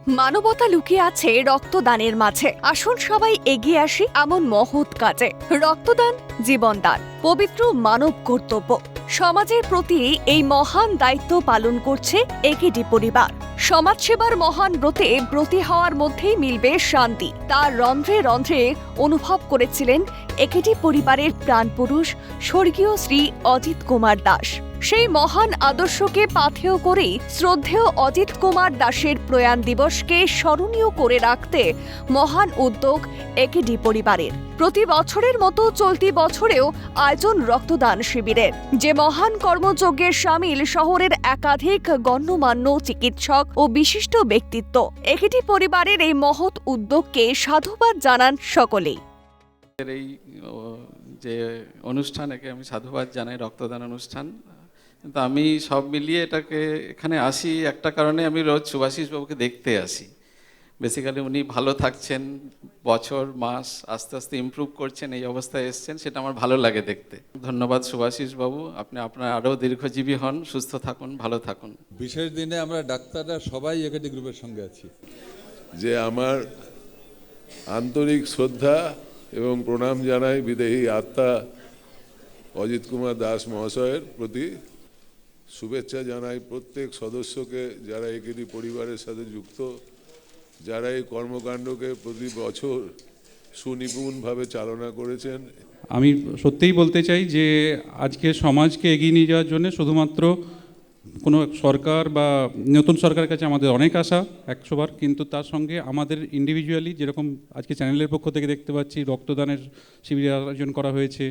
মানবতা লুকিয়ে আছে রক্তদানের মাঝে। আসুন সবাই এগিয়ে আসি এমন মহৎ কাজে। রক্তদান জীবনদান, পবিত্র মানব কর্তব্য। সমাজের প্রতি এই মহান দায়িত্ব পালন করছে একেডি পরিবার। সমাজসেবার মহান ব্রতে ব্রতী হওয়ার মধ্যেই মিলবে শান্তি। তার রন্ধ্রে রন্ধ্রে অনুভব করেছিলেন একেডি পরিবারের প্রাণপুরুষ স্বর্গীয় শ্রী অজিত কুমার দাস। সেই মহান আদর্শকে পাথেয় করেই শ্রদ্ধেয় অজিত কুমার দাসের প্রয়াণ দিবসকে স্মরণীয় করে রাখতে মহান উদ্যোগ একেডি পরিবারের। প্রতি বছরের মতো চলতি বছরেও আয়োজন রক্তদান শিবিরের, যে মহান কর্মযজ্ঞের সামিল শহরের একাধিক গণ্যমান্য চিকিৎসক ও বিশিষ্ট ব্যক্তিত্ব। একেডি পরিবারের এই মহৎ উদ্যোগকে সাধুবাদ জানান সকলেই। এই যে অনুষ্ঠান, একে আমি সাধুবাদ জানাই, রক্তদান অনুষ্ঠান। কিন্তু আমি সব মিলিয়ে এটাকে এখানে আসি একটা কারণে, আমি রোজ সুভাষিস বাবুকে দেখতে আসি। বেসিক্যালি উনি ভালো থাকছেন, বছর মাস আস্তে আস্তে ইমপ্রুভ করছেন, এই অবস্থায় এসছেন, সেটা আমার ভালো লাগে দেখতে। ধন্যবাদ সুভাষিস বাবু, আপনি আপনার আরও দীর্ঘজীবী হন, সুস্থ থাকুন, ভালো থাকুন। বিশেষ দিনে আমরা ডাক্তাররা সবাই একেডি গ্রুপের সঙ্গে আছি। যে আমার আন্তরিক শ্রদ্ধা এবং প্রণাম জানাই বিদেহী আত্মা অজিত কুমার দাস মহাশয়ের প্রতি। শুভেচ্ছা জানাই প্রত্যেক সদস্যকে যারা একেডি পরিবারের সাথে যুক্ত, যারা এই কর্মকাণ্ডকে প্রতি বছর সুনিপুণভাবে চালনা করেছেন। আমি সত্যিই বলতে চাই যে আজকে সমাজকে এগিয়ে নিয়ে যাওয়ার জন্য শুধুমাত্র কোনো সরকার বা নতুন সরকারের কাছে আমাদের অনেক আশা 100 বার, কিন্তু তার সঙ্গে আমাদের ইন্ডিভিজুয়ালি, যেরকম আজকে চ্যানেলের পক্ষ থেকে দেখতে পাচ্ছি রক্তদানের শিবির আয়োজন করা হয়েছে,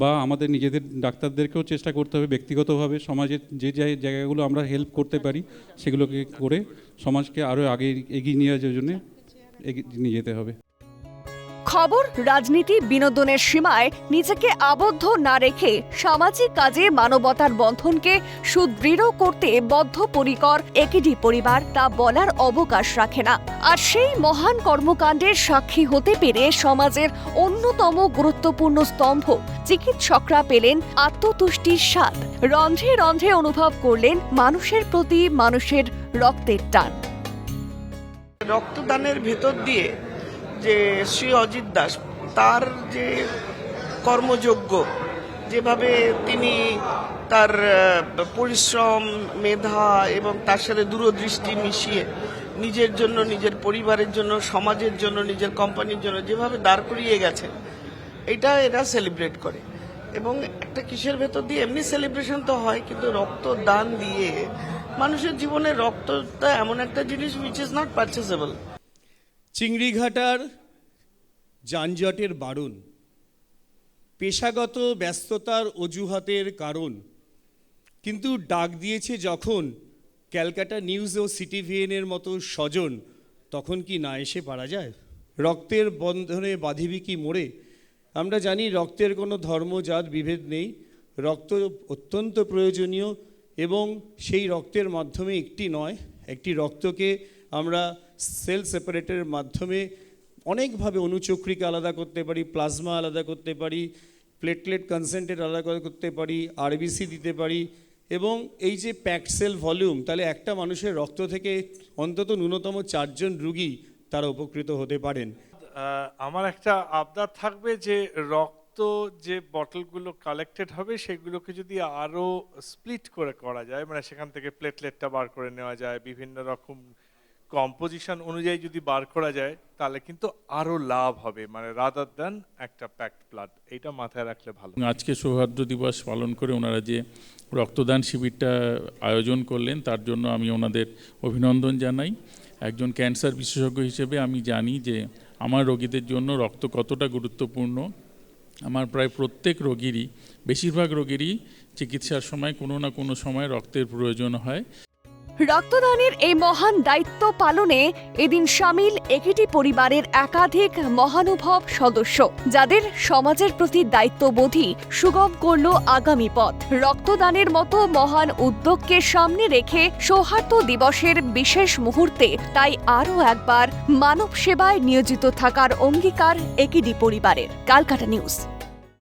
বা আমাদের নিজেদের ডাক্তারদেরকেও চেষ্টা করতে হবে ব্যক্তিগতভাবে সমাজের যে জায়গাগুলো আমরা হেল্প করতে পারি সেগুলোকে করে সমাজকে আরও আগে এগিয়ে নিয়ে যাওয়ার জন্য নিয়ে যেতে হবে। খবর, রাজনীতি, বিনোদনের সীমায় নিজেকে আবদ্ধ না রেখে সামাজিক কাজে মানবতার বন্ধনকে সুদৃঢ় করতে বদ্ধপরিকর একেডি পরিবার, তা বলার অবকাশ রাখে না। আর সেই মহান কর্মকাণ্ডের সাক্ষী হতে পেরে সমাজের অন্যতম গুরুত্বপূর্ণ স্তম্ভ চিকিৎসকরা পেলেন আত্মতুষ্টির স্বাদ। রন্ধ্রে রন্ধ্রে অনুভব করলেন মানুষের প্রতি মানুষের রক্তের টান। রক্তদানের ভেতর দিয়ে যে শ্রী অজিত দাস, তার যে কর্মযোগ্য, যেভাবে তিনি তার পরিশ্রম, মেধা এবং তার সাথে দূরদৃষ্টি মিশিয়ে নিজের জন্য, নিজের পরিবারের জন্য, সমাজের জন্য, নিজের কোম্পানির জন্য যেভাবে দাঁড় করিয়ে গেছেন, এটা এরা সেলিব্রেট করে। এবং একটা কিসের ভেতর দিয়ে এমনি সেলিব্রেশন তো হয়, কিন্তু রক্তদান দিয়ে মানুষের জীবনে রক্তটা এমন একটা জিনিস উইচ ইজ নট পারচেসেবল। চিংড়িঘাটার যানজটের বারণ, পেশাগত ব্যস্ততার অজুহাতের কারণ, কিন্তু ডাক দিয়েছে যখন ক্যালকাটা নিউজ ও সিটিভিএনের মতো স্বজন, তখন কি না এসে পারা যায়? রক্তের বন্ধনে বাঁধিবি কি মোড়ে। আমরা জানি রক্তের কোনো ধর্ম জাত বিভেদ নেই, রক্ত অত্যন্ত প্রয়োজনীয়, এবং সেই রক্তের মাধ্যমে একটি রক্তকে আমরা সেল সেপারেটের মাধ্যমে অনেকভাবে অনুচক্রিকা আলাদা করতে পারি, প্লাজমা আলাদা করতে পারি, প্লেটলেট কনসেন্ট্রেট আলাদা করতে পারি, আরবিসি দিতে পারি। এবং এই যে প্যাকড সেল ভলিউম, তাহলে একটা মানুষের রক্ত থেকে অন্তত ন্যূনতম 4 জন রুগী তারা উপকৃত হতে পারেন। আমার একটা আবদার থাকবে যে রক্ত যে বটলগুলো কালেক্টেড হবে সেগুলোকে যদি আরও স্প্লিট করে করা যায়, মানে সেখান থেকে প্লেটলেটটা বার করে নেওয়া যায়, বিভিন্ন রকম কম্পোজিশন অনুযায়ী যদি বার করা যায়, তাহলে কিন্তু আরও লাভ হবে, মানে রাদার দ্যান একটা প্যাকড ব্লাড। এইটা মাথায় রাখলে ভালো। আজকে সৌহার্দ্য দিবস পালন করে ওনারা যে রক্তদান শিবিরটা আয়োজন করলেন, তার জন্য আমি ওনাদের অভিনন্দন জানাই। একজন ক্যান্সার বিশেষজ্ঞ হিসেবে আমি জানি যে আমার রোগীদের জন্য রক্ত কতটা গুরুত্বপূর্ণ। আমার প্রায় প্রত্যেক রোগীরই, বেশিরভাগ রোগীরই চিকিৎসার সময় কোনো না কোনো সময় রক্তের প্রয়োজন হয়। রক্তদানের এই মহান দায়িত্ব পালনে এদিন সামিল একেডি পরিবারের একাধিক মহানুভব সদস্য, যাদের সমাজের প্রতি দায়িত্ববোধই সুগম করল আগামী পথ। রক্তদানের মতো মহান উদ্যোগকে সামনে রেখে সৌহার্দ্য দিবসের বিশেষ মুহূর্তে তাই আরও একবার মানব সেবায় নিয়োজিত থাকার অঙ্গীকার একেডি পরিবারের। ক্যালকাটা নিউজ।